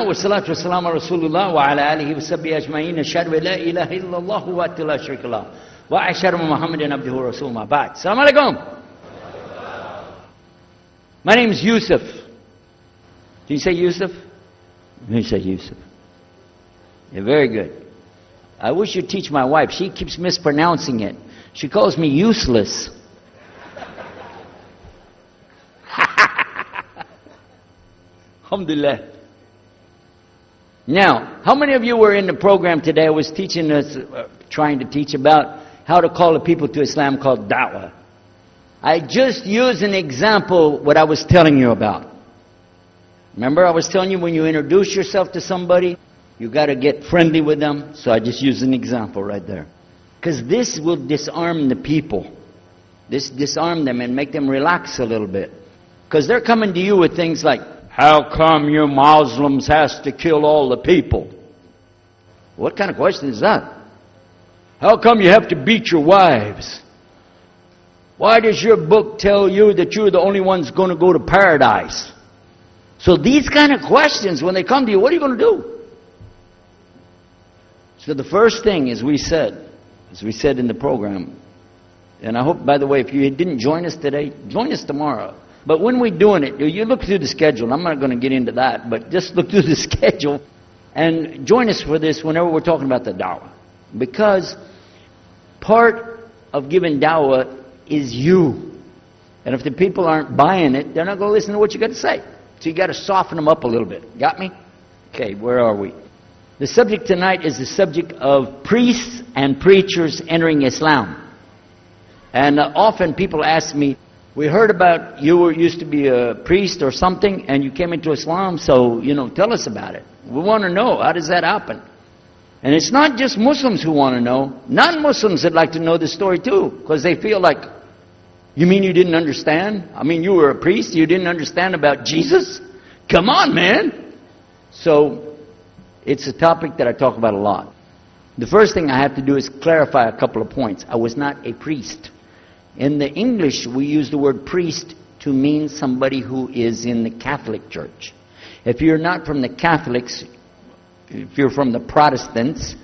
والصلاة والسلام على رسول الله وعلى آله وصحبه أجمعين أشهد أن لا إله إلا الله وحده لا شريك له وأشهد أن محمدا عبده ورسوله ما بعد. Assalamu alaikum. My name is Yusuf. Did you say Yusuf? You say Yusuf. Yeah, very good. I wish you'd teach my wife. She keeps mispronouncing it. She calls me useless. Alhamdulillah. Now, how many of you were in the program today? I was teaching us, trying to teach about how to call the people to Islam called da'wah. I just used an example what I was telling you about. Remember I was telling you when you introduce yourself to somebody, you got to get friendly with them. So I just used an example right there. Because this will disarm the people. This disarm them and make them relax a little bit. Because they're coming to you with things like, how come you Muslims has to kill all the people? What kind of question is that? How come you have to beat your wives? Why does your book tell you that you're the only ones going to go to paradise? So these kind of questions, when they come to you, what are you going to do? So the first thing, as we said in the program, and I hope, by the way, if you didn't join us today, join us tomorrow. But when we're doing it, you look through the schedule. I'm not going to get into that, but just look through the schedule and join us for this whenever we're talking about the da'wah. Because part of giving da'wah is you. And if the people aren't buying it, they're not going to listen to what you got to say. So you got to soften them up a little bit. Got me? Okay, where are we? The subject tonight is the subject of priests and preachers entering Islam. And often people ask me, we heard about you used to be a priest or something and you came into Islam, so, tell us about it. We want to know, how does that happen? And it's not just Muslims who want to know. Non-Muslims would like to know the story too, because they feel like, you mean you didn't understand? I mean, you were a priest, you didn't understand about Jesus? Come on, man! So, it's a topic that I talk about a lot. The first thing I have to do is clarify a couple of points. I was not a priest. In the English, we use the word priest to mean somebody who is in the Catholic Church. If you're not from the Catholics, if you're from the Protestants,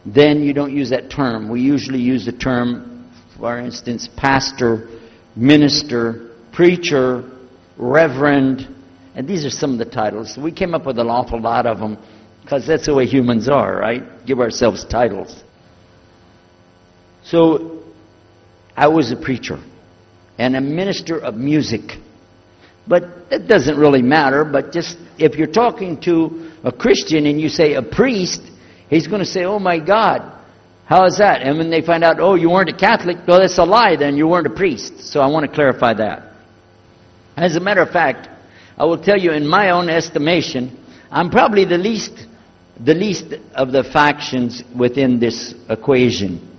then you don't use that term. We usually use the term, for instance, pastor, minister, preacher, reverend, and these are some of the titles. We came up with an awful lot of them because that's the way humans are, right? Give ourselves titles. So, I was a preacher and a minister of music. But that doesn't really matter, but just if you're talking to a Christian and you say a priest, he's going to say, oh my God, how is that? And when they find out, oh, you weren't a Catholic, well, that's a lie then, you weren't a priest. So I want to clarify that. As a matter of fact, I will tell you in my own estimation, I'm probably the least of the factions within this equation.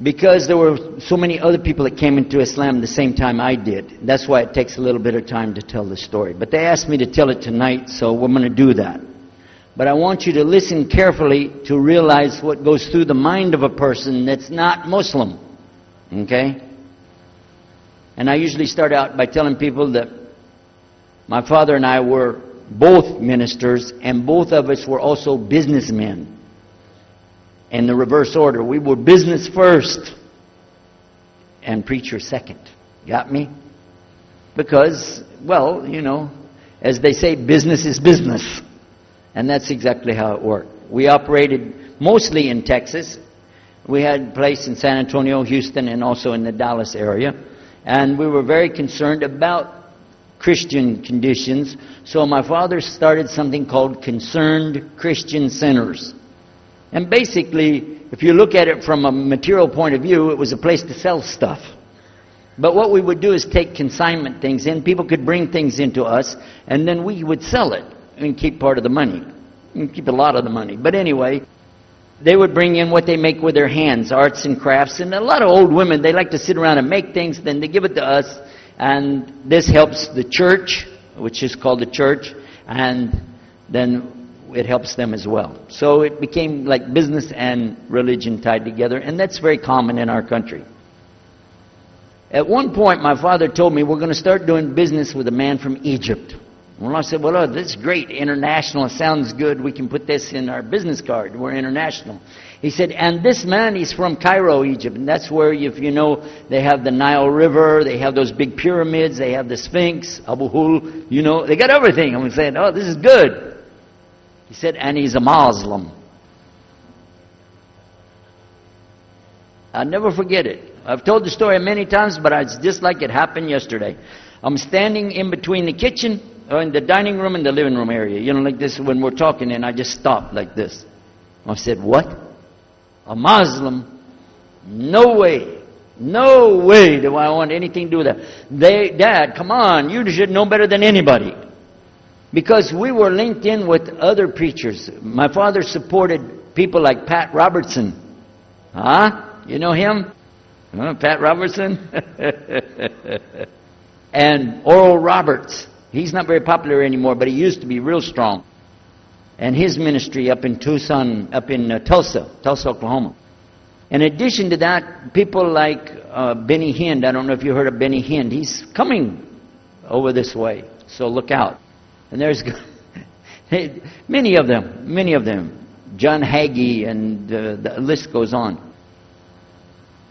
Because there were so many other people that came into Islam the same time I did. That's why it takes a little bit of time to tell the story. But they asked me to tell it tonight, so we're going to do that. But I want you to listen carefully to realize what goes through the mind of a person that's not Muslim. Okay? And I usually start out by telling people that my father and I were both ministers, and both of us were also businessmen. In the reverse order. We were business first and preacher second. Got me? Because, well, as they say, business is business. And that's exactly how it worked. We operated mostly in Texas. We had a place in San Antonio, Houston, and also in the Dallas area. And we were very concerned about Christian conditions. So my father started something called Concerned Christian Centers. And basically, if you look at it from a material point of view, it was a place to sell stuff. But what we would do is take consignment things in. People could bring things into us, and then we would sell it and keep part of the money. And keep a lot of the money. But anyway, they would bring in what they make with their hands, arts and crafts. And a lot of old women, they like to sit around and make things, then they give it to us. And this helps the church, which is called the church, and then it helps them as well. So it became like business and religion tied together, and that's very common in our country. At one point, my father told me, we're going to start doing business with a man from Egypt. Well, I said, well, oh, this is great. International sounds good. We can put this in our business card. We're international. He said, and this man, he's from Cairo, Egypt. And that's where, if you know, they have the Nile River. They have those big pyramids. They have the Sphinx, Abu Hul. You know, they got everything. I'm saying, oh, this is good. He said, and he's a Muslim. I'll never forget it. I've told the story many times, but it's just like it happened yesterday. I'm standing in between the kitchen, in the dining room and the living room area. You know, like this when we're talking, and I just stopped like this. I said, what? A Muslim? No way. No way do I want anything to do with that. Dad, come on, you should know better than anybody. Because we were linked in with other preachers. My father supported people like Pat Robertson. Huh? You know him? Pat Robertson? And Oral Roberts. He's not very popular anymore, but he used to be real strong. And his ministry up in Tulsa, Oklahoma. In addition to that, people like Benny Hinn. I don't know if you heard of Benny Hinn. He's coming over this way, so look out. And there's many of them. John Hagee, and the list goes on.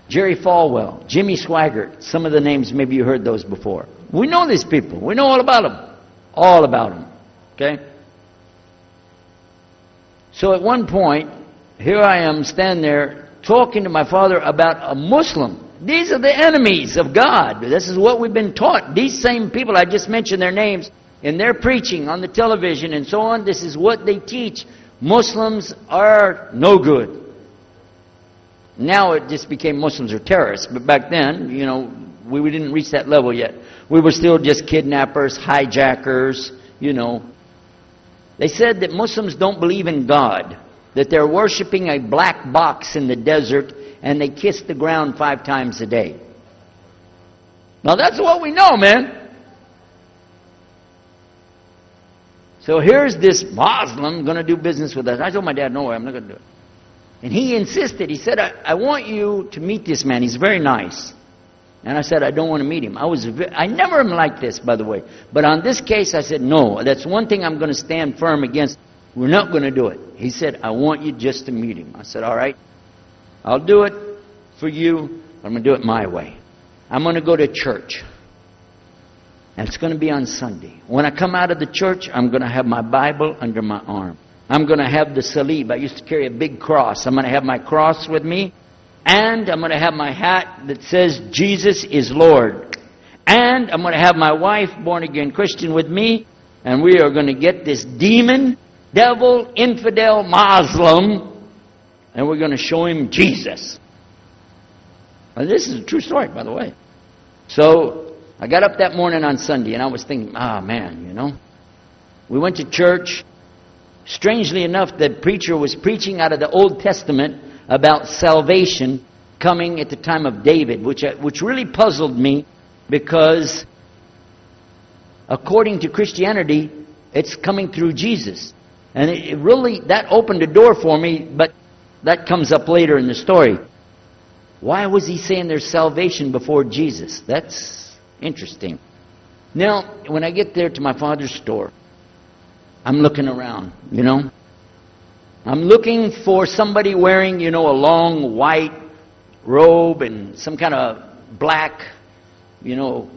Jerry Falwell, Jimmy Swaggart. Some of the names, maybe you heard those before. We know these people. We know all about them. All about them. Okay? So at one point, here I am standing there talking to my father about a Muslim. These are the enemies of God. This is what we've been taught. These same people, I just mentioned their names, in their preaching on the television and so on, this is what they teach. Muslims are no good. Now it just became Muslims are terrorists. But back then, you know, we didn't reach that level yet. We were still just kidnappers, hijackers, you know. They said that Muslims don't believe in God, that they're worshiping a black box in the desert, and they kiss the ground 5 times a day. Now that's what we know, man. So here's this Muslim going to do business with us. I told my dad, no way, I'm not going to do it. And he insisted. He said, I want you to meet this man. He's very nice. And I said, I don't want to meet him. I never am like this, by the way. But on this case, I said, no, that's one thing I'm going to stand firm against. We're not going to do it. He said, I want you just to meet him. I said, all right, I'll do it for you. I'm going to do it my way. I'm going to go to church. And it's going to be on Sunday. When I come out of the church, I'm going to have my Bible under my arm. I'm going to have the salib. I used to carry a big cross. I'm going to have my cross with me. And I'm going to have my hat that says, Jesus is Lord. And I'm going to have my wife, born-again Christian, with me. And we are going to get this demon, devil, infidel, Muslim. And we're going to show him Jesus. Now, this is a true story, by the way. So I got up that morning on Sunday, and I was thinking, man, you know. We went to church. Strangely enough, the preacher was preaching out of the Old Testament about salvation coming at the time of David, which really puzzled me, because according to Christianity, it's coming through Jesus. And it really, that opened the door for me, but that comes up later in the story. Why was he saying there's salvation before Jesus? That's interesting. Now, when I get there to my father's store, I'm looking around, you know. I'm looking for somebody wearing, you know, a long white robe and some kind of black, you know,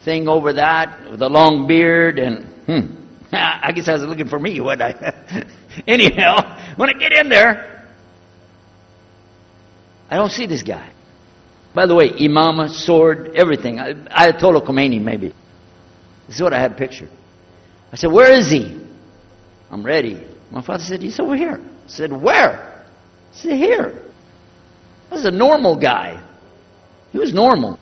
thing over that with a long beard. And I guess I was looking for me, wasn't I? Anyhow, when I get in there, I don't see this guy. By the way, imama, sword, everything. Ayatollah Khomeini, maybe. This is what I had pictured. I said, where is he? I'm ready. My father said, he's over here. I said, where? I said, here. This is a normal guy. He was normal.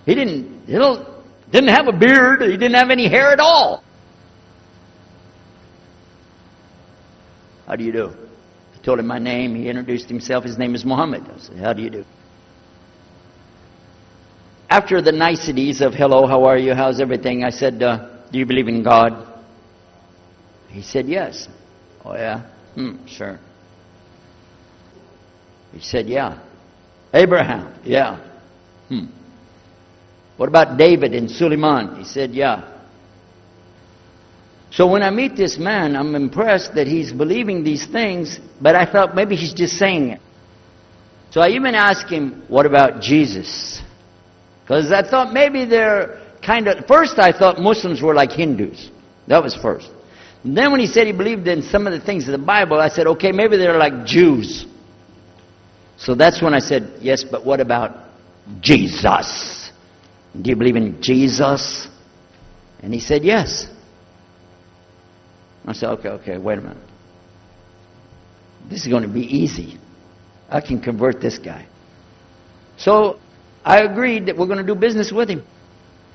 He didn't have a beard. He didn't have any hair at all. How do you do? I told him my name. He introduced himself. His name is Muhammad. I said, how do you do? After the niceties of hello, how are you, how's everything, I said, do you believe in God? He said, yes. Oh, yeah? Sure. He said, yeah. Abraham? Yeah. What about David and Suleiman? He said, yeah. So when I meet this man, I'm impressed that he's believing these things, but I thought maybe he's just saying it. So I even asked him, what about Jesus? Because I thought maybe they're kind of... First I thought Muslims were like Hindus. That was first. And then when he said he believed in some of the things of the Bible, I said, okay, maybe they're like Jews. So that's when I said, yes, but what about Jesus? Do you believe in Jesus? And he said, yes. I said, okay, wait a minute. This is going to be easy. I can convert this guy. So I agreed that we're going to do business with him.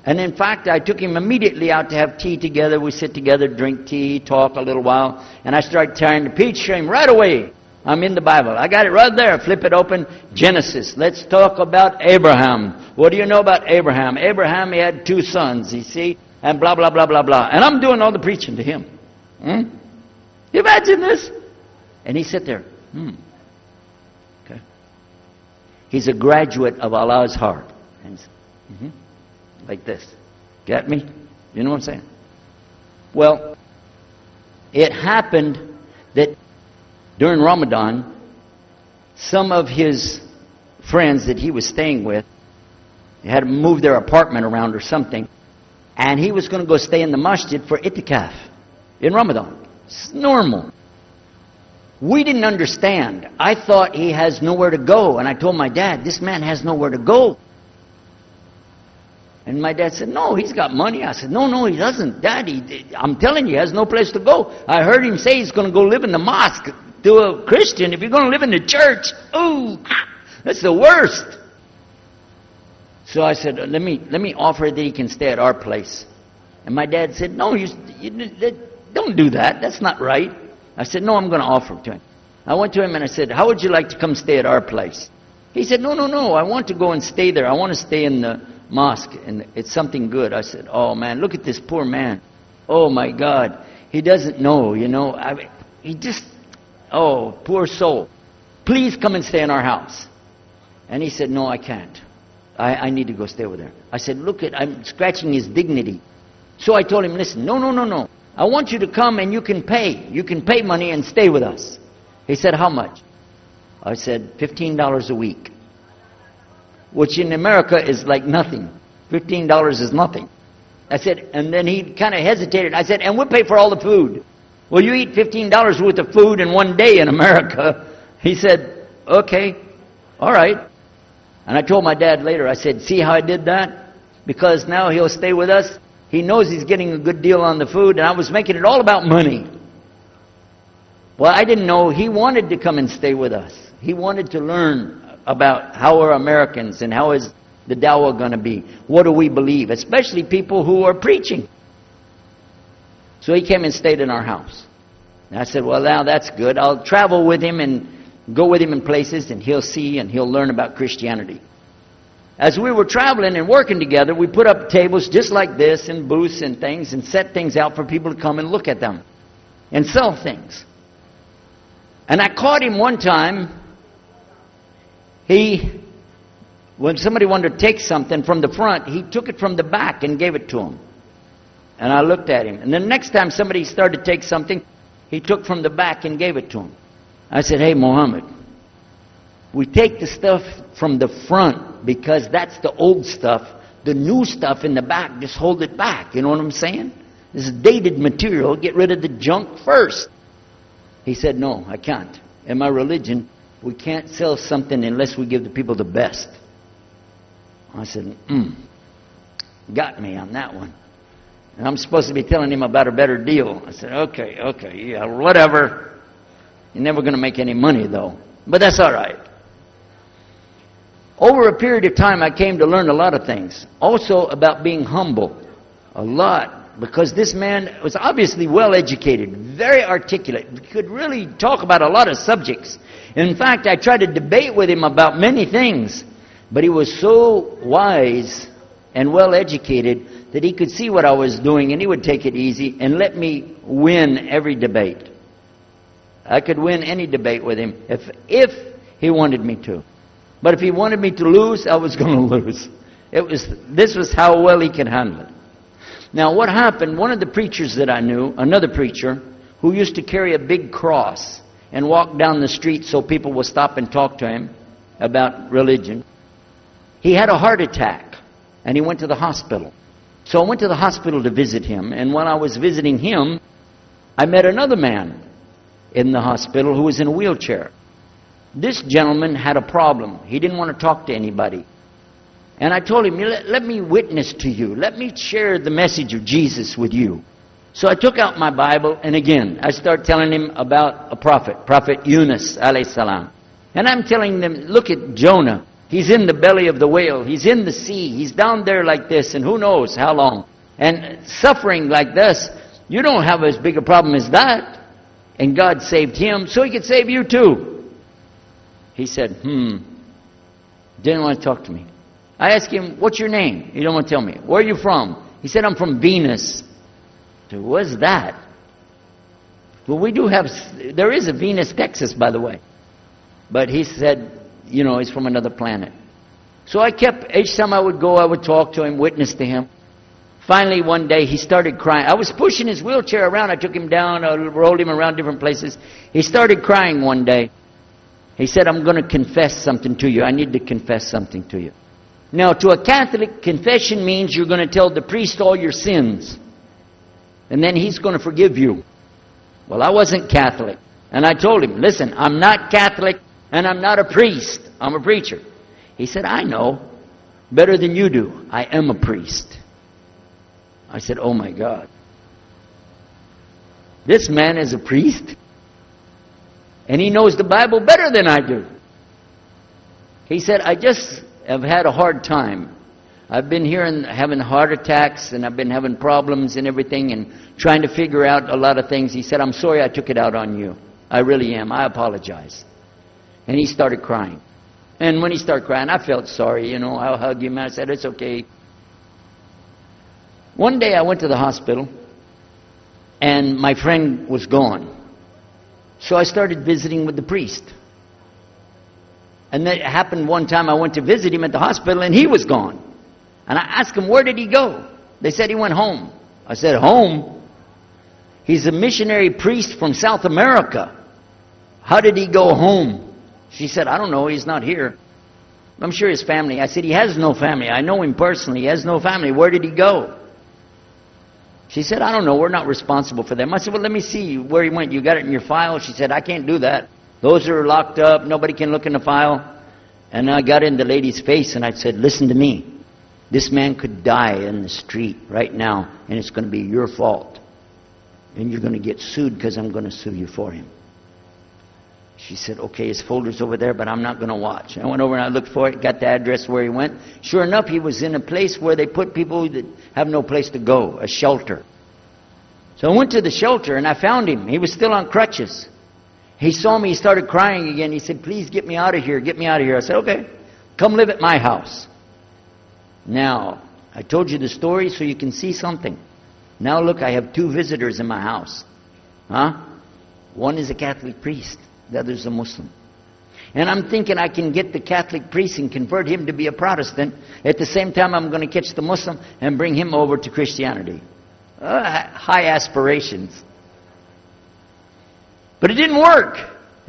And in fact, I took him immediately out to have tea together. We sit together, drink tea, talk a little while. And I started trying to teach him right away. I'm in the Bible. I got it right there. Flip it open. Genesis. Let's talk about Abraham. What do you know about Abraham? Abraham, he had 2 sons, you see. And blah, blah, blah, blah, blah. And I'm doing all the preaching to him. You imagine this? And he sit there. Okay. He's a graduate of Allah's heart. And like this. Get me? You know what I'm saying? Well, it happened that during Ramadan, some of his friends that he was staying with had to move their apartment around or something, and he was going to go stay in the masjid for itikaf in Ramadan. It's normal. We didn't understand. I thought he has nowhere to go, and I told my dad, this man has nowhere to go. And my dad said, no, he's got money. I said, no, he doesn't. Dad, I'm telling you, he has no place to go. I heard him say he's going to go live in the mosque. To a Christian, if you're going to live in the church, ooh, that's the worst. So I said, let me offer that he can stay at our place. And my dad said, no, you don't do that. That's not right. I said, no, I'm going to offer it to him. I went to him and I said, how would you like to come stay at our place? He said, no, I want to go and stay there. I want to stay in the mosque, and it's something good. I said, oh man, look at this poor man. Oh my God. He doesn't know, he just, oh, poor soul. Please come and stay in our house. And he said, no, I can't. I need to go stay over there. I said, I'm scratching his dignity. So I told him, listen, no. I want you to come and you can pay. You can pay money and stay with us. He said, how much? I said, $15 a week. Which in America is like nothing. $15 is nothing. I said, and then he kind of hesitated. I said, and we'll pay for all the food. Well, you eat $15 worth of food in one day in America. He said, okay, all right. And I told my dad later, I said, see how I did that? Because now he'll stay with us. He knows he's getting a good deal on the food, and I was making it all about money. Well, I didn't know he wanted to come and stay with us. He wanted to learn about how are Americans and how is the dawah going to be. What do we believe? Especially people who are preaching. So he came and stayed in our house. And I said, well, now that's good. I'll travel with him and go with him in places, and he'll see and he'll learn about Christianity. As we were traveling and working together, we put up tables just like this and booths and things and set things out for people to come and look at them and sell things. And I caught him one time. When somebody wanted to take something from the front, he took it from the back and gave it to him. And I looked at him. And the next time somebody started to take something, he took from the back and gave it to him. I said, hey, Muhammad, we take the stuff from the front because that's the old stuff. The new stuff in the back, just hold it back. You know what I'm saying? This is dated material. Get rid of the junk first. He said, no, I can't. In my religion, we can't sell something unless we give the people the best. I said, got me on that one. And I'm supposed to be telling him about a better deal. I said, okay, yeah, whatever. You're never going to make any money, though. But that's all right. Over a period of time, I came to learn a lot of things. Also about being humble. A lot. Because this man was obviously well-educated, very articulate, could really talk about a lot of subjects. In fact, I tried to debate with him about many things, but he was so wise and well-educated that he could see what I was doing, and he would take it easy and let me win every debate. I could win any debate with him if he wanted me to. But if he wanted me to lose, I was going to lose. This was how well he could handle it. Now what happened, one of the preachers that I knew, another preacher, who used to carry a big cross and walk down the street so people would stop and talk to him about religion, he had a heart attack and he went to the hospital. So I went to the hospital to visit him, and when I was visiting him, I met another man in the hospital who was in a wheelchair. This gentleman had a problem. He didn't want to talk to anybody. And I told him, let me witness to you. Let me share the message of Jesus with you. So I took out my Bible, and again, I started telling him about a prophet, Prophet Yunus, alayhi salam. And I'm telling them, look at Jonah. He's in the belly of the whale. He's in the sea. He's down there like this, and who knows how long. And suffering like this, you don't have as big a problem as that. And God saved him, so he could save you too. He said, didn't want to talk to me. I asked him, what's your name? He didn't want to tell me. Where are you from? He said, I'm from Venus. I said, what's that? Well, we do have, there is a Venus, Texas, by the way. But he said, you know, he's from another planet. So I kept, each time I would go, I would talk to him, witness to him. Finally, one day, he started crying. I was pushing his wheelchair around. I took him down, I rolled him around different places. He started crying one day. He said, I'm going to confess something to you. I need to confess something to you. Now, to a Catholic, confession means you're going to tell the priest all your sins. And then he's going to forgive you. Well, I wasn't Catholic. And I told him, listen, I'm not Catholic and I'm not a priest. I'm a preacher. He said, I know better than you do. I am a priest. I said, oh my God. This man is a priest and he knows the Bible better than I do. He said, I just have had a hard time. I've been here and having heart attacks, and I've been having problems and everything, and trying to figure out a lot of things. He said, I'm sorry I took it out on you. I really am. I apologize. And he started crying. And when he started crying, I felt sorry. You know, I hugged him and I said, it's okay. One day I went to the hospital, and my friend was gone. So I started visiting with the priest. And that happened one time. I went to visit him at the hospital and he was gone. And I asked him, where did he go? They said he went home. I said, home? He's a missionary priest from South America. How did he go home? She said, I don't know. He's not here. I'm sure his family. I said, he has no family. I know him personally. He has no family. Where did he go? She said, I don't know. We're not responsible for them. I said, well, let me see where he went. You got it in your file? She said, I can't do that. Those are locked up. Nobody can look in the file. And I got in the lady's face and I said, listen to me. This man could die in the street right now, and it's going to be your fault. And you're going to get sued because I'm going to sue you for him. She said, okay, his folder's over there, but I'm not going to watch. I went over and I looked for it, got the address where he went. Sure enough, he was in a place where they put people that have no place to go, a shelter. So I went to the shelter and I found him. He was still on crutches. He saw me, he started crying again. He said, please get me out of here, get me out of here. I said, okay, come live at my house. Now, I told you the story so you can see something. Now look, I have 2 visitors in my house. One is a Catholic priest, the other is a Muslim. And I'm thinking I can get the Catholic priest and convert him to be a Protestant. At the same time, I'm going to catch the Muslim and bring him over to Christianity. High aspirations. But it didn't work.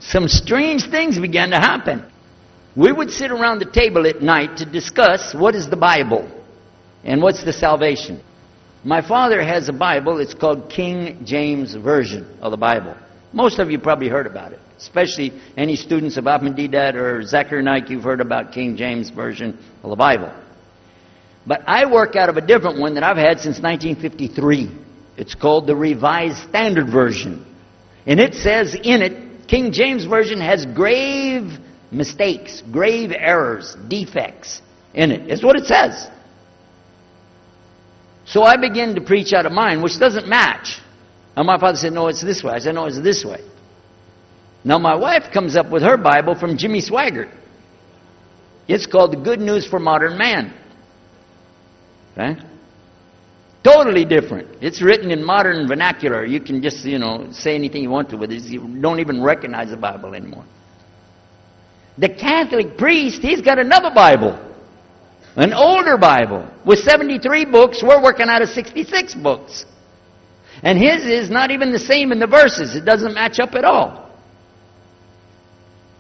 Some strange things began to happen. We would sit around the table at night to discuss what is the Bible and what's the salvation. My father has a Bible. It's called King James Version of the Bible. Most of you probably heard about it, especially any students of Ahmadiyya or Zakir Naik. You've heard about King James Version of the Bible. But I work out of a different one that I've had since 1953. It's called the Revised Standard Version. And it says in it, King James Version has grave mistakes, grave errors, defects in it. It's what it says. So I began to preach out of mine, which doesn't match. And my father said, no, it's this way. I said, no, it's this way. Now my wife comes up with her Bible from Jimmy Swaggart. It's called The Good News for Modern Man. Okay? Totally different. It's written in modern vernacular. You can just, say anything you want to with it. You don't even recognize the Bible anymore. The Catholic priest, he's got another Bible. An older Bible with 73 books. We're working out of 66 books. And his is not even the same in the verses. It doesn't match up at all.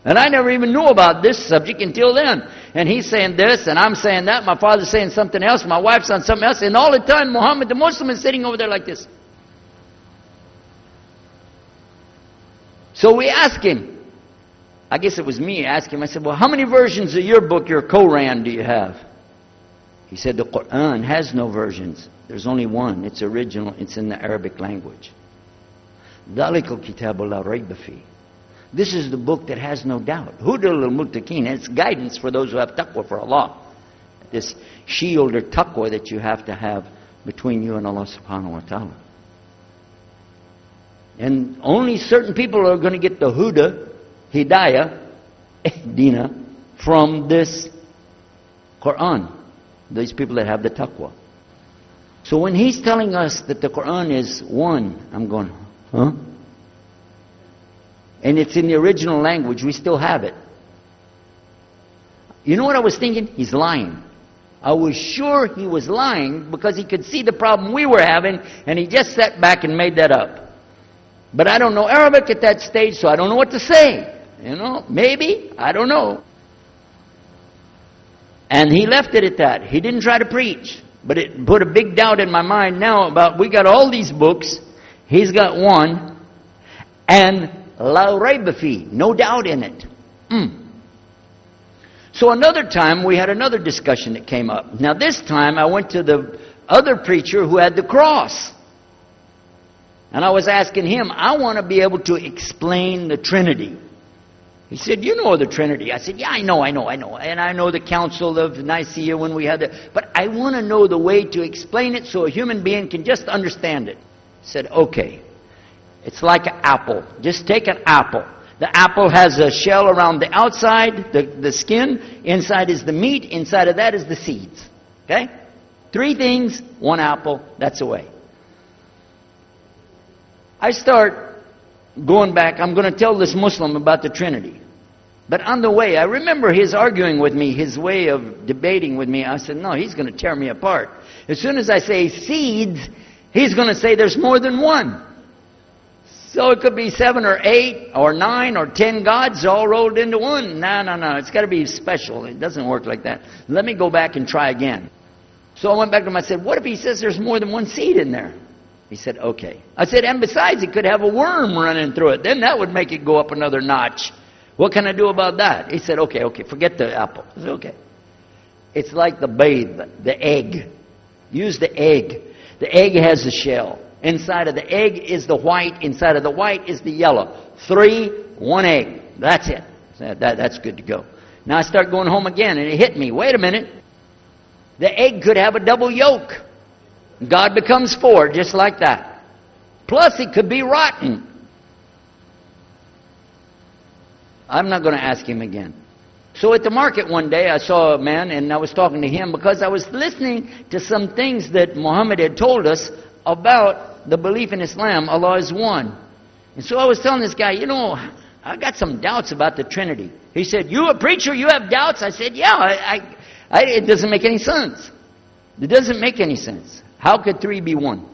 And I never even knew about this subject until then. And he's saying this, and I'm saying that. My father's saying something else. My wife's on something else. And all the time, Muhammad the Muslim is sitting over there like this. So we asked him. I guess it was me. I asked him. I said, well, how many versions of your book, your Quran, do you have? He said, the Quran has no versions. There's only one. It's original. It's in the Arabic language. ذَلِكَ الْكِتَابُ لَا رَيْبَ فِيهِ. This is the book that has no doubt. Huda lil-muttaqin. It's guidance for those who have taqwa for Allah. This shield or taqwa that you have to have between you and Allah subhanahu wa ta'ala. And only certain people are going to get the huda, hidayah, dina, from this Quran. These people that have the taqwa. So when he's telling us that the Quran is one, I'm going, huh? And it's in the original language, we still have it. You know what I was thinking? He's lying. I was sure he was lying because he could see the problem we were having, and he just sat back and made that up. But I don't know Arabic at that stage, so I don't know what to say. You know, maybe, I don't know. And he left it at that. He didn't try to preach. But it put a big doubt in my mind now about, we got all these books, he's got one, and la rayba fi, no doubt in it. So another time we had another discussion that came up. Now this time I went to the other preacher who had the cross. And I was asking him, I want to be able to explain the Trinity. He said, you know the Trinity. I said, yeah, I know. And I know the Council of Nicaea when we had it. But I want to know the way to explain it so a human being can just understand it. He said, okay. It's like an apple. Just take an apple. The apple has a shell around the outside, the skin. Inside is the meat. Inside of that is the seeds. Okay? 3 things, 1 apple. That's the way. I start going back. I'm going to tell this Muslim about the Trinity. But on the way, I remember his arguing with me, his way of debating with me. I said, no, he's going to tear me apart. As soon as I say seeds, he's going to say there's more than one. So it could be 7 or 8 or 9 or 10 gods all rolled into one. No. It's got to be special. It doesn't work like that. Let me go back and try again. So I went back to him. I said, what if he says there's more than one seed in there? He said, okay. I said, and besides, it could have a worm running through it. Then that would make it go up another notch. What can I do about that? He said, okay, forget the apple. I said, okay. It's like the babe, the egg. Use the egg. The egg has a shell. Inside of the egg is the white. Inside of the white is the yellow. 3, 1 egg. That's it. That's good to go. Now I start going home again, and it hit me. Wait a minute. The egg could have a double yolk. God becomes 4, just like that. Plus, it could be rotten. I'm not going to ask him again. So at the market one day, I saw a man, and I was talking to him because I was listening to some things that Muhammad had told us about the belief in Islam, Allah is one. And so I was telling this guy, you know, I got some doubts about the Trinity. He said, you a preacher, you have doubts? I said, yeah, it doesn't make any sense. It doesn't make any sense. How could 3 be 1?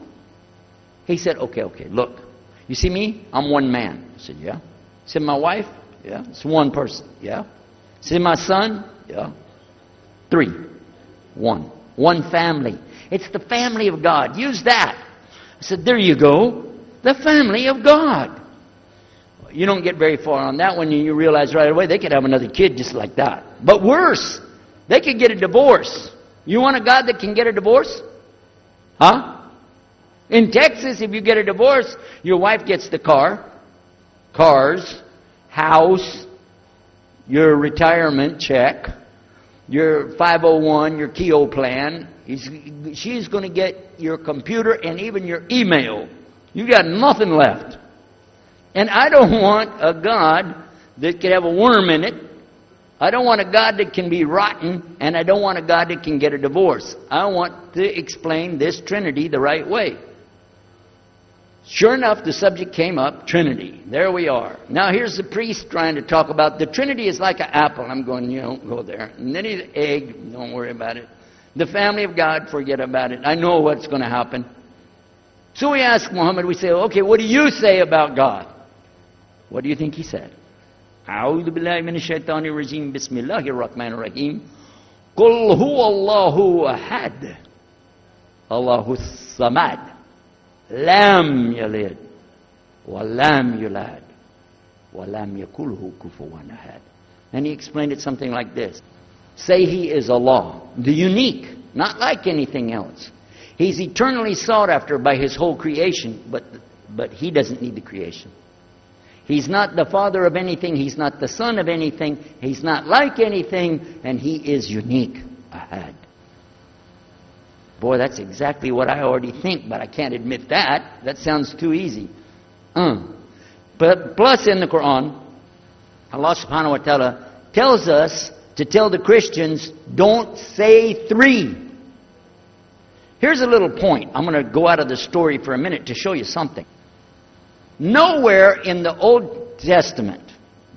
He said, okay, look. You see me? I'm one man. I said, yeah. He said, my wife? Yeah. It's one person. Yeah. He said, my son? Yeah. 3. 1. One family. It's the family of God. Use that. I said, there you go. The family of God. You don't get very far on that one, and you realize right away they could have another kid just like that. But worse, they could get a divorce. You want a God that can get a divorce? Huh? In Texas, if you get a divorce, your wife gets the cars, house, your retirement check, your 501, your Keogh plan. She's going to get your computer and even your email. You got nothing left. And I don't want a God that could have a worm in it. I don't want a God that can be rotten, and I don't want a God that can get a divorce. I want to explain this Trinity the right way. Sure enough, the subject came up, Trinity. There we are. Now here's the priest trying to talk about the Trinity is like an apple. I'm going, you don't go there. And then the egg, don't worry about it. The family of God, forget about it. I know what's going to happen. So we ask Muhammad, we say, okay, what do you say about God? What do you think he said? أعوذ بالله من الشيطان الرجيم بسم الله الرحمن الرحيم قل هو الله أحد الله الصمد لم يلد ولم يولد ولم يكن له كفوا أحد. And he explained it something like this. Say he is Allah, the unique, not like anything else. He's eternally sought after by his whole creation, but he doesn't need the creation. He's not the father of anything, he's not the son of anything, he's not like anything, and he is unique. Ahad. Boy, that's exactly what I already think, but I can't admit that. That sounds too easy. But plus in the Quran, Allah subhanahu wa ta'ala tells us to tell the Christians, don't say three. Here's a little point. I'm going to go out of the story for a minute to show you something. Nowhere in the Old Testament,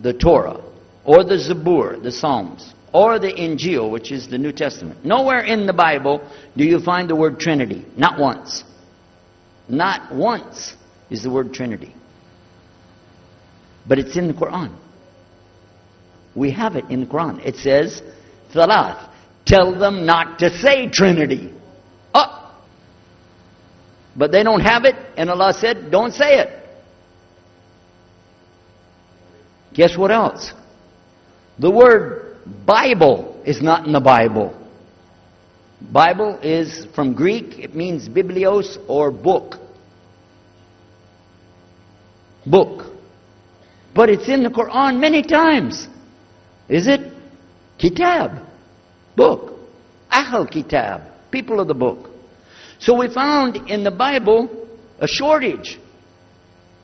the Torah, or the Zabur, the Psalms, or the Injil, which is the New Testament, nowhere in the Bible do you find the word Trinity. Not once. Not once is the word Trinity. But it's in the Quran. We have it in the Quran. It says, Thalath, tell them not to say Trinity. Oh! But they don't have it, and Allah said, don't say it. Guess what else? The word Bible is not in the Bible. Bible is from Greek, it means biblios or book. Book. But it's in the Quran many times. Is it? Kitab. Book. Ahl Kitab. People of the book. So we found in the Bible a shortage.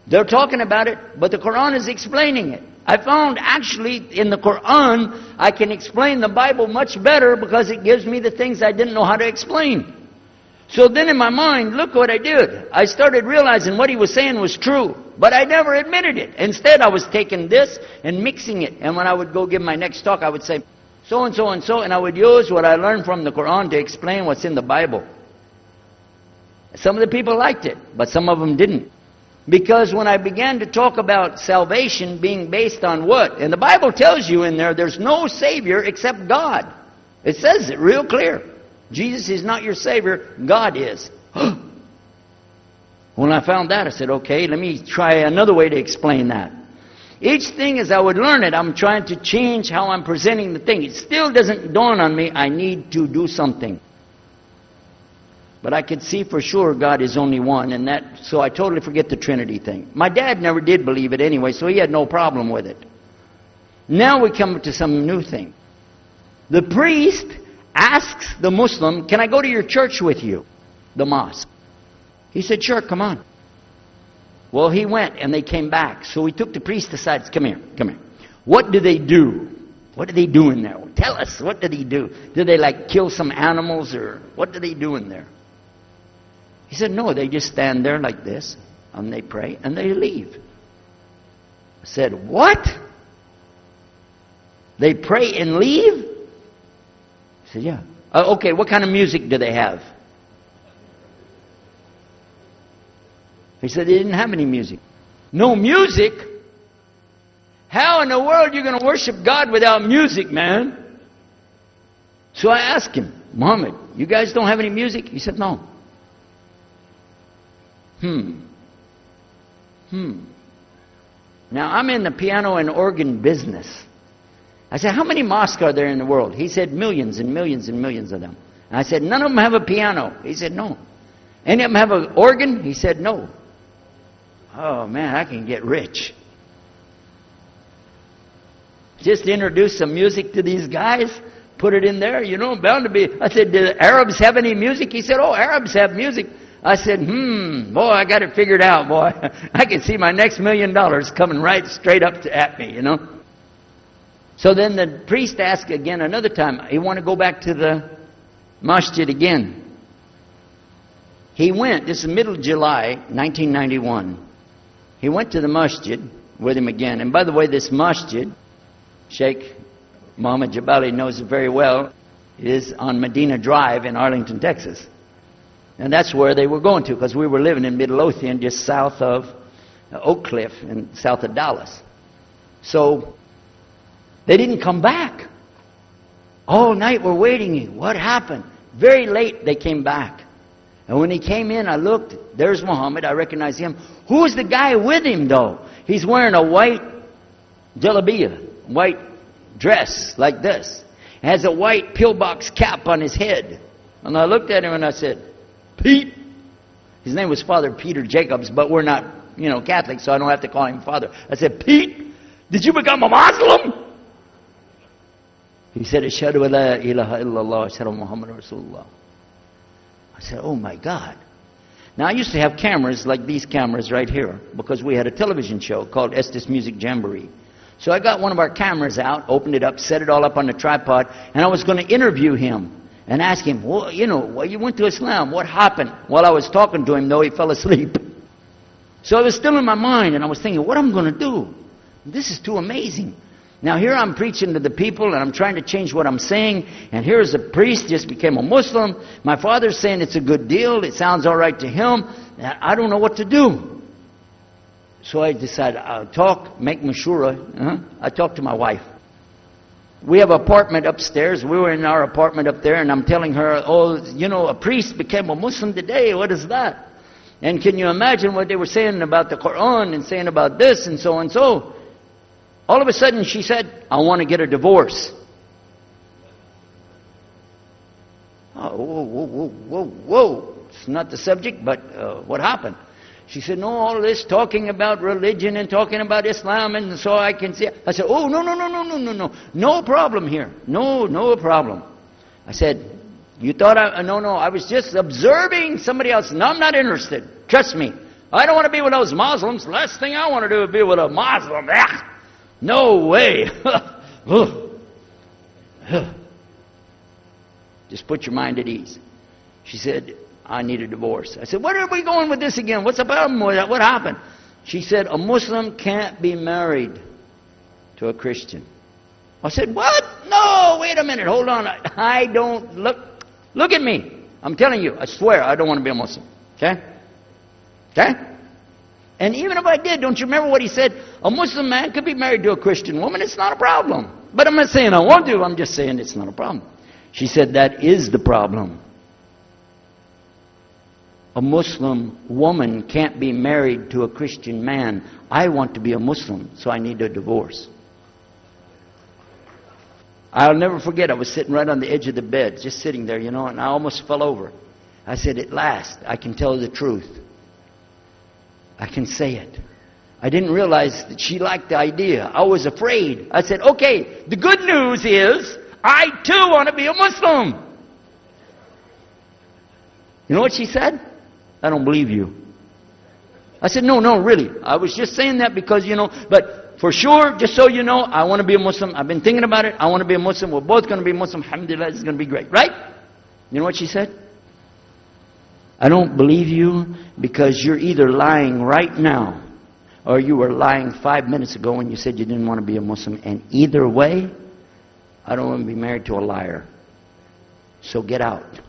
They're talking about it, but the Quran is explaining it. I found actually in the Quran, I can explain the Bible much better because it gives me the things I didn't know how to explain. So then in my mind, look what I did. I started realizing what he was saying was true, but I never admitted it. Instead, I was taking this and mixing it. And when I would go give my next talk, I would say, so and so and so, and I would use what I learned from the Quran to explain what's in the Bible. Some of the people liked it, but some of them didn't. Because when I began to talk about salvation being based on what? And the Bible tells you in there's no Savior except God. It says it real clear. Jesus is not your Savior, God is. When I found that, I said, okay, let me try another way to explain that. Each thing as I would learn it, I'm trying to change how I'm presenting the thing. It still doesn't dawn on me, I need to do something. But I could see for sure God is only one, and so I totally forget the Trinity thing. My dad never did believe it anyway, so he had no problem with it. Now we come to some new thing. The priest asks the Muslim, can I go to your church with you? The mosque. He said, sure, come on. Well, he went, and they came back. So we took the priest aside. Come here, come here. What do they do? What do they do in there? Tell us, what do they do? Do they like kill some animals, or what do they do in there? He said, no, they just stand there like this, and they pray, and they leave. I said, what? They pray and leave? He said, yeah. Okay, what kind of music do they have? He said they didn't have any music. No music? How in the world are you going to worship God without music, man? So I asked him, Muhammad, you guys don't have any music? He said, no. Now, I'm in the piano and organ business. I said, how many mosques are there in the world? He said, millions and millions and millions of them. And I said, none of them have a piano. He said, no. Any of them have an organ? He said, no. Oh, man, I can get rich. Just introduce some music to these guys, put it in there, bound to be. I said, do the Arabs have any music? He said, oh, Arabs have music. I said, boy, I got it figured out, boy. I can see my next $1 million coming right straight up at me, So then the priest asked again another time, he want to go back to the masjid again. He went, this is middle of July, 1991. He went to the masjid with him again. And by the way, this masjid, Sheikh Muhammad Jabali knows it very well, is on Medina Drive in Arlington, Texas. And that's where they were going to, because we were living in Midlothian, just south of Oak Cliff and south of Dallas. So they didn't come back. All night we're waiting. What happened? Very late they came back. And when he came in, I looked. There's Muhammad. I recognized him. Who's the guy with him, though? He's wearing a white jalabiya, white dress like this. Has a white pillbox cap on his head. And I looked at him and I said, Pete. His name was Father Peter Jacobs, but we're not, Catholic, so I don't have to call him Father. I said, Pete, did you become a Muslim? He said, Ashhadu an la ilaha illallah, Ashhadu Muhammad Rasulullah. I said, oh my God. Now I used to have cameras like these cameras right here, because we had a television show called Estes Music Jamboree. So I got one of our cameras out, opened it up, set it all up on the tripod, and I was going to interview him and ask him, well, you went to Islam, what happened? While I was talking to him, though, he fell asleep. So it was still in my mind, and I was thinking, what am I going to do? This is too amazing. Now here I'm preaching to the people, and I'm trying to change what I'm saying, and here's a priest, just became a Muslim. My father's saying it's a good deal, it sounds all right to him, and I don't know what to do. So I decided I'll talk, make mashura. I talked to my wife. We have an apartment upstairs. We were in our apartment up there, and I'm telling her, a priest became a Muslim today. What is that? And can you imagine what they were saying about the Quran and saying about this and so and so? All of a sudden she said, I want to get a divorce. Oh, whoa. It's not the subject, but what happened? She said, no, all this talking about religion and talking about Islam, and so I can see. I said, oh, no. No problem here. No problem. I said, you thought no, I was just observing somebody else. No, I'm not interested. Trust me. I don't want to be with those Muslims. Last thing I want to do is be with a Muslim. No way. Just put your mind at ease. She said, I need a divorce. I said, where are we going with this again? What's the problem with that? What happened? She said, a Muslim can't be married to a Christian. I said, what? No, wait a minute. Hold on. I don't look at me. I'm telling you, I swear, I don't want to be a Muslim. Okay? And even if I did, don't you remember what he said? A Muslim man could be married to a Christian woman. It's not a problem. But I'm not saying I want to. I'm just saying it's not a problem. She said, that is the problem. A Muslim woman can't be married to a Christian man. I want to be a Muslim, so I need a divorce. I'll never forget, I was sitting right on the edge of the bed, just sitting there, and I almost fell over. I said, at last, I can tell the truth. I can say it. I didn't realize that she liked the idea. I was afraid. I said, okay, the good news is, I too want to be a Muslim. You know what she said? I don't believe you. I said, no, really. I was just saying that because, but for sure, just so you know, I want to be a Muslim. I've been thinking about it. I want to be a Muslim. We're both going to be Muslim. Alhamdulillah, this is going to be great. Right? You know what she said? I don't believe you because you're either lying right now or you were lying 5 minutes ago when you said you didn't want to be a Muslim. And either way, I don't want to be married to a liar. So get out.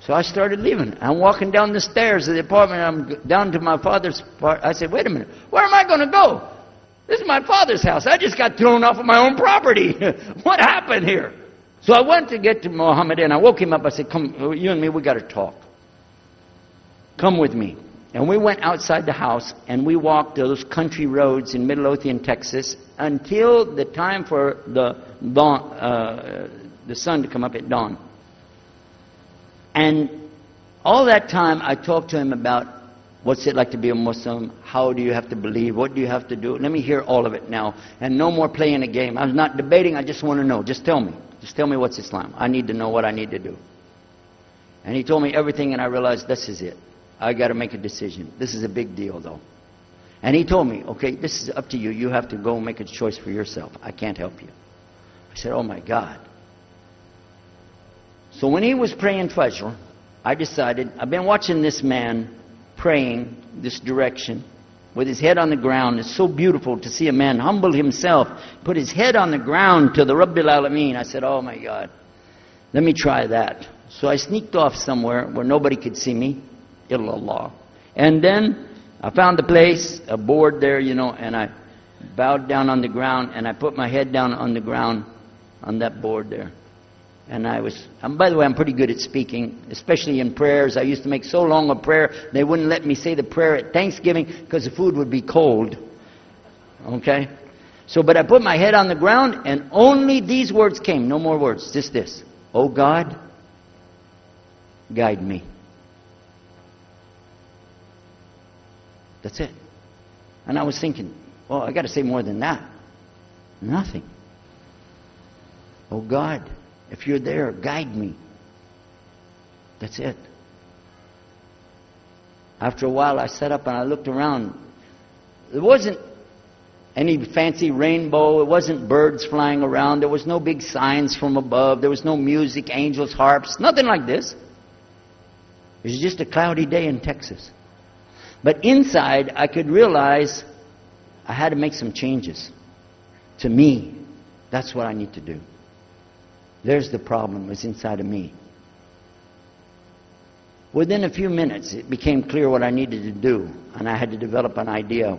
So I started leaving. I'm walking down the stairs of the apartment. I'm down to my father's part. I said, wait a minute. Where am I going to go? This is my father's house. I just got thrown off of my own property. What happened here? So I went to get to Muhammad and I woke him up. I said, come, you and me, we got to talk. Come with me. And we went outside the house and we walked those country roads in Midlothian, Texas until the time for the sun to come up at dawn. And all that time I talked to him about what's it like to be a Muslim, how do you have to believe, what do you have to do. Let me hear all of it now. And no more playing a game. I'm not debating, I just want to know. Just tell me. Just tell me what's Islam. I need to know what I need to do. And he told me everything and I realized this is it. I got to make a decision. This is a big deal though. And he told me, okay, this is up to you. You have to go make a choice for yourself. I can't help you. I said, oh my God. So when he was praying Fajr, I decided, I've been watching this man praying this direction with his head on the ground. It's so beautiful to see a man humble himself, put his head on the ground to the Rabbil Alameen. I said, oh my God, let me try that. So I sneaked off somewhere where nobody could see me, illallah. And then I found a place, a board there, and I bowed down on the ground, and I put my head down on the ground on that board there. And by the way, I'm pretty good at speaking, especially in prayers. I used to make so long a prayer, they wouldn't let me say the prayer at Thanksgiving because the food would be cold. Okay? But I put my head on the ground, and only these words came, no more words, just this. Oh God, guide me. That's it. And I was thinking, well, I got to say more than that. Nothing. Oh God, if you're there, guide me. That's it. After a while, I sat up and I looked around. There wasn't any fancy rainbow. It wasn't birds flying around. There was no big signs from above. There was no music, angels, harps, nothing like this. It was just a cloudy day in Texas. But inside, I could realize I had to make some changes. To me, that's what I need to do. There's the problem, it's inside of me. Within a few minutes, it became clear what I needed to do, and I had to develop an idea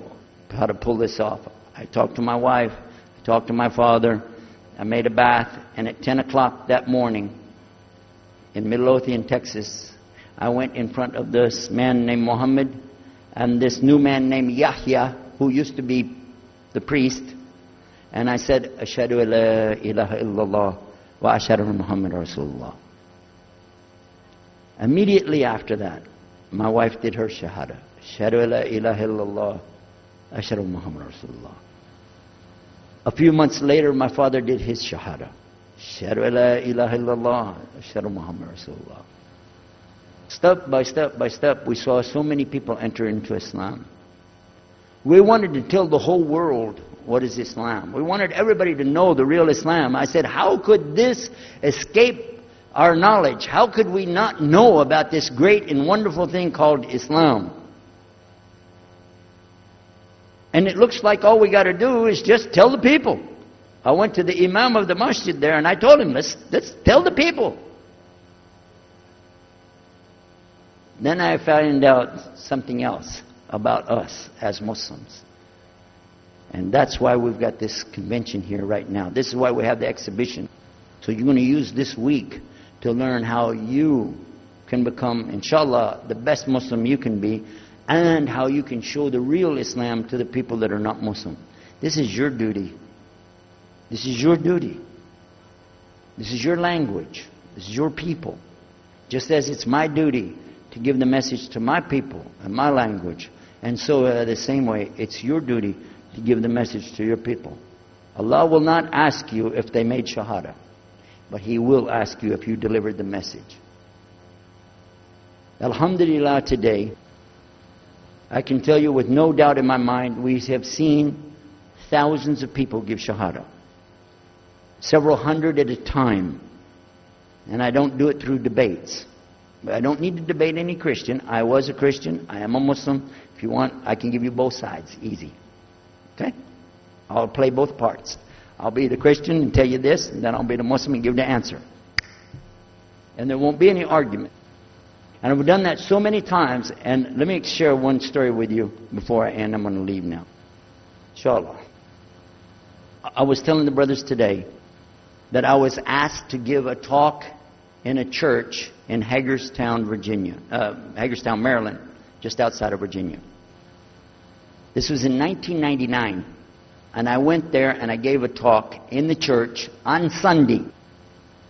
how to pull this off. I talked to my wife, I talked to my father, I made a bath, and at 10 o'clock that morning, in Midlothian, Texas, I went in front of this man named Muhammad, and this new man named Yahya, who used to be the priest, and I said, Ashhadu la ilaha illallah wa ashhadu Muhammad Rasulullah. Immediately after that, my wife did her shahada. Ashhadu la ilaha illallah, ashhadu Muhammad Rasulullah. A few months later, my father did his shahada. Ashhadu la ilaha illallah, ashhadu Muhammad Rasulullah. Step by step by step, we saw so many people enter into Islam. We wanted to tell the whole world what is Islam. We wanted everybody to know the real Islam. I said, how could this escape our knowledge? How could we not know about this great and wonderful thing called Islam? And it looks like all we got to do is just tell the people. I went to the Imam of the masjid there and I told him, let's tell the people. Then I found out something else about us as Muslims. And that's why we've got this convention here right now. This is why we have the exhibition. So you're going to use this week to learn how you can become, inshallah, the best Muslim you can be, and how you can show the real Islam to the people that are not Muslim. This is your duty. This is your duty. This is your language. This is your people. Just as it's my duty to give the message to my people and my language. And so the same way, it's your duty to give the message to your people. Allah will not ask you if they made shahada, but He will ask you if you delivered the message. Alhamdulillah, today, I can tell you with no doubt in my mind, we have seen thousands of people give shahada. Several hundred at a time. And I don't do it through debates. But I don't need to debate any Christian. I was a Christian. I am a Muslim. If you want, I can give you both sides. Easy. Okay? I'll play both parts. I'll be the Christian and tell you this, and then I'll be the Muslim and give the answer. And there won't be any argument. And I've done that so many times. And let me share one story with you before I end. I'm going to leave now. Inshallah. I was telling the brothers today that I was asked to give a talk in a church in Hagerstown, Maryland, just outside of Virginia. This was in 1999. And I went there and I gave a talk in the church on Sunday.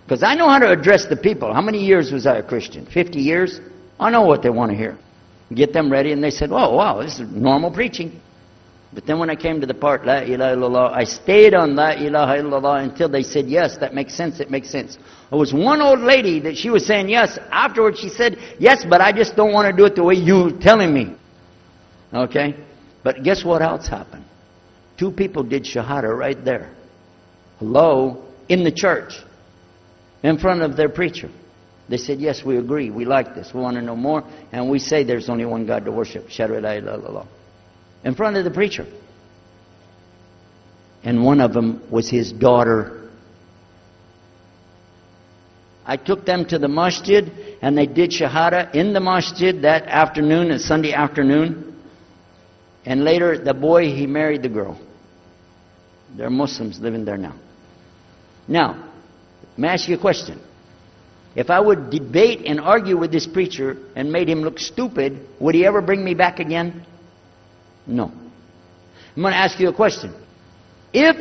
Because I know how to address the people. How many years was I a Christian? 50 years? I know what they want to hear. Get them ready, and they said, oh, wow, this is normal preaching. But then when I came to the part, La ilaha illallah, I stayed on La ilaha illallah until they said, yes, that makes sense, it makes sense. There was one old lady that she was saying yes. Afterwards she said, yes, but I just don't want to do it the way you're telling me. Okay? But guess what else happened? 2 people did shahada right there. Hello? In the church. In front of their preacher. They said, yes, we agree. We like this. We want to know more. And we say there's only one God to worship. Shahadu la ilaha illallah. In front of the preacher. And one of them was his daughter. I took them to the masjid, and they did shahada in the masjid that afternoon, a Sunday afternoon. And later, the boy, he married the girl. They're Muslims living there now. Now, may I ask you a question? If I would debate and argue with this preacher and made him look stupid, would he ever bring me back again? No. I'm going to ask you a question. If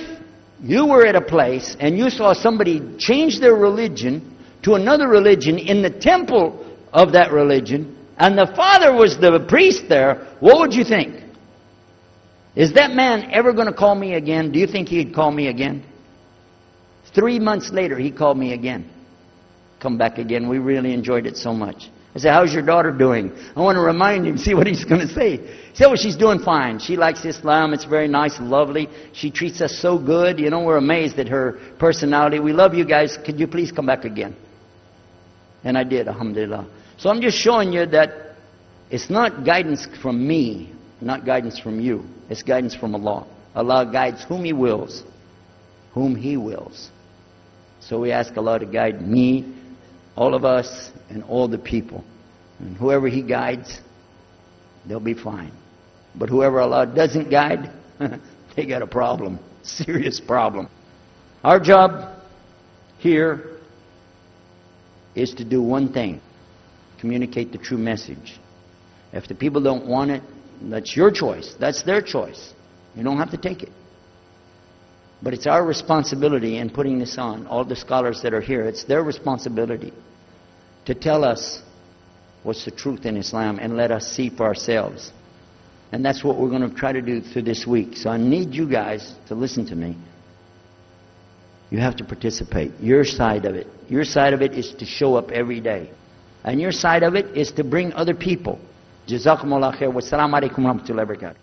you were at a place and you saw somebody change their religion to another religion in the temple of that religion, and the father was the priest there, what would you think? Is that man ever going to call me again? Do you think he'd call me again? 3 months later, he called me again. Come back again. We really enjoyed it so much. I said, how's your daughter doing? I want to remind him, see what he's going to say. He said, well, she's doing fine. She likes Islam. It's very nice and lovely. She treats us so good. You know, we're amazed at her personality. We love you guys. Could you please come back again? And I did, alhamdulillah. So I'm just showing you that it's not guidance from me, not guidance from you. It's guidance from Allah. Allah guides whom He wills. Whom He wills. So we ask Allah to guide me, all of us, and all the people. And whoever He guides, they'll be fine. But whoever Allah doesn't guide, they got a problem. Serious problem. Our job here is to do one thing. Communicate the true message. If the people don't want it, that's your choice. That's their choice. You don't have to take it. But it's our responsibility in putting this on, all the scholars that are here, it's their responsibility to tell us what's the truth in Islam and let us see for ourselves. And that's what we're going to try to do through this week. So I need you guys to listen to me. You have to participate. Your side of it. Your side of it is to show up every day. And your side of it is to bring other people. Jazakumullah khair. Wassalamu alaikum wa rahmatullahi wa barakatuh.